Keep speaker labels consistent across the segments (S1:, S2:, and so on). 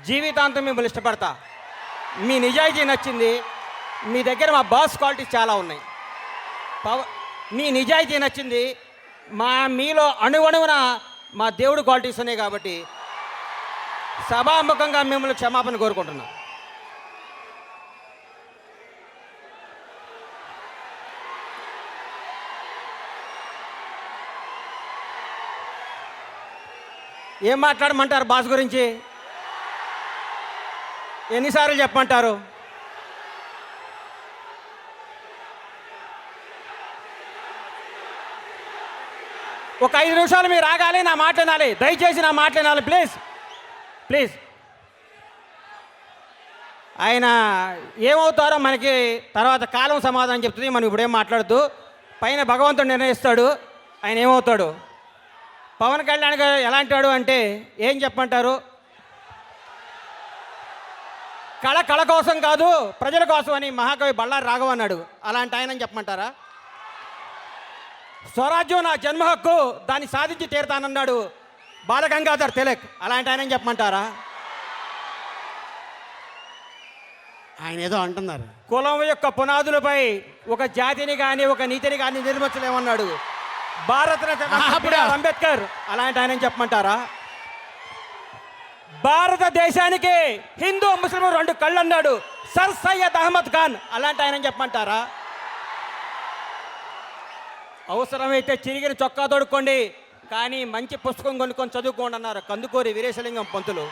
S1: జీవితాంతం మిమ్మల్ని ఇష్టపడతా. మీ నిజాయితీ నచ్చింది. మీ దగ్గర మా బాస్ క్వాలిటీస్ చాలా ఉన్నాయి. మీ నిజాయితీ నచ్చింది. మీలో అణువణువున మా దేవుడు క్వాలిటీస్ ఉన్నాయి కాబట్టి సభాముఖంగా మిమ్మల్ని క్షమాపణ కోరుకుంటున్నా. ఏం మాట్లాడమంటారు బాస్ గురించి? ఎన్నిసార్లు చెప్పమంటారు? ఒక 5 నిమిషాలు మీరు ఆగాలి, నా మాట వినాలి. దయచేసి నా మాట వినాలి ప్లీజ్ ప్లీజ్. ఆయన ఏమవుతారో మనకి తర్వాత కాలం సమాధానం చెప్తుంది. మనం ఇప్పుడేం మాట్లాడద్దు. పైన భగవంతుడు నిర్ణయిస్తాడు ఆయన ఏమవుతాడు. పవన్ కళ్యాణ్ గారు ఎలాంటి వాడు అంటే ఏం చెప్పమంటారు? కళ కోసం కాదు ప్రజల కోసం అని మహాకవి బళ్ళారి రాఘవ అన్నాడు. అలాంటి ఆయన చెప్పమంటారా? స్వరాజ్యం నా జన్మ హక్కు, దాన్ని సాధించి తీరుతానన్నాడు బాలగంగాధర్ తిలక్. అలాంటి ఆయన చెప్పమంటారా? ఆయన ఏదో అంటున్నారు, కులం యొక్క పునాదులపై ఒక జాతిని కానీ ఒక నీతిని కానీ నిర్మించలేమన్నాడు భారతరత్న అంబేద్కర్. అలాంటి ఆయన చెప్పమంటారా? భారతదేశానికి హిందూ ముస్లిం 2 కళ్ళు అన్నాడు సర్ సయ్యద్ అహ్మద్ ఖాన్. అలాంటి ఆయన చెప్పమంటారా? అవసరమైతే చిరిగిన చొక్కా తొడుక్కోండి కానీ మంచి పుస్తకం కొనుక్కొని చదువుకోండి అన్నారు కందుకూరి వీరేశలింగం పంతులు.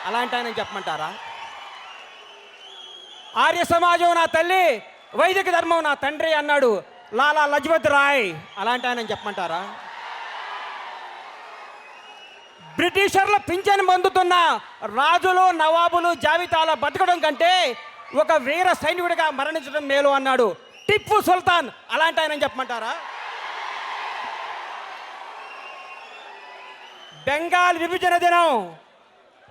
S1: అలాంటి ఆయన చెప్పమంటారా? ఆర్య సమాజం నా తల్లి, వైదిక ధర్మం నా తండ్రి అన్నాడు లాలా లజపత్ రాయ్. అలాంటి ఆయన చెప్పమంటారా? బ్రిటిషర్ల పింఛను పొందుతున్న రాజులు నవాబులు జాబితాలో బతకడం కంటే ఒక వీర సైనికుడిగా మరణించడం మేలు అన్నాడు టిప్పు సుల్తాన్. అలాంటి ఆయన చెప్పమంటారా? బెంగాల్ విభజన దినం,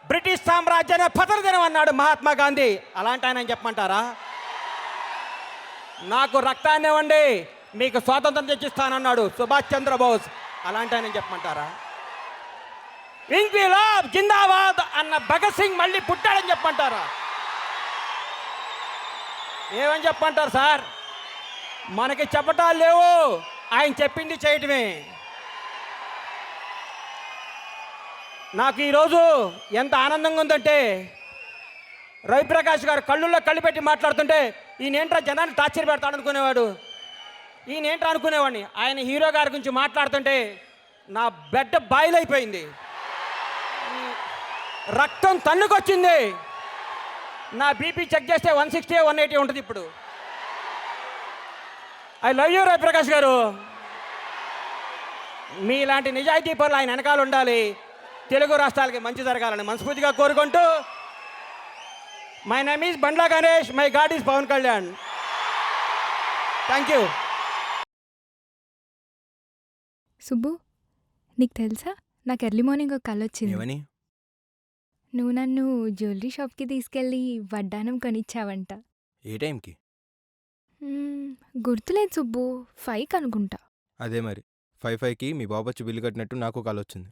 S1: బ్రిటిష్ సామ్రాజ్యాన్ని పతన దినం అన్నాడు మహాత్మా గాంధీ. అలాంటి ఆయన చెప్పమంటారా? నాకు రక్తాన్ని ఇవ్వండి మీకు స్వాతంత్రం తెచ్చిస్తానన్నాడు సుభాష్ చంద్రబోస్. అలాంటి ఆయన చెప్పమంటారా? ఇంక్విలాబ్ జిందాబాద్ అన్న భగత్ సింగ్ మళ్ళీ పుట్టాడని చెప్పమంటారా? ఏమని చెప్పమంటారు సార్? మనకి చెప్పటాలు లేవు, ఆయన చెప్పింది చేయటమే. నాకు ఈరోజు ఎంత ఆనందంగా ఉందంటే రవిప్రకాష్ గారు కళ్ళుల్లో కళ్ళు పెట్టి మాట్లాడుతుంటే ఈయనేంట్రా జనాన్ని టార్చర్ పెడతాడు అనుకునేవాడు, ఈయనేంట్రా అనుకునేవాడిని. ఆయన హీరో గారి గురించి మాట్లాడుతుంటే నా బెడ్ బాయిల్ అయిపోయింది, రక్తం తన్నుకొచ్చింది. నా బీపీ చెక్ చేస్తే 160 180 ఉంటుంది ఇప్పుడు. ఐ లవ్ యూ రవిప్రకాష్ గారు. మీలాంటి నిజాయితీ పనులు ఆయన వెనకాల ఉండాలి. తెలుగు రాష్ట్రాలకి మంచి జరగాలని మనస్ఫూర్తిగా కోరుకుంటూ my name is Bandla Ganesh, my god is Pawan Kalyan. Thank you.
S2: Subbu, నీకు తెలుసా నాకు ఎర్లీ మార్నింగ్ ఒక కళ వచ్చింది. నువ్వు నన్ను జ్యువెలరీ షాప్కి తీసుకెళ్ళి వడ్డానం కొనిచ్చావంట.
S3: ఏ టైంకి?
S2: గుర్తులేదు సుబ్బు, 5 అనుకుంటా.
S3: అదే మరి 5కి మీ బాబొచ్చి బిల్లు కట్టినట్టు నాకు కాల్ వచ్చింది.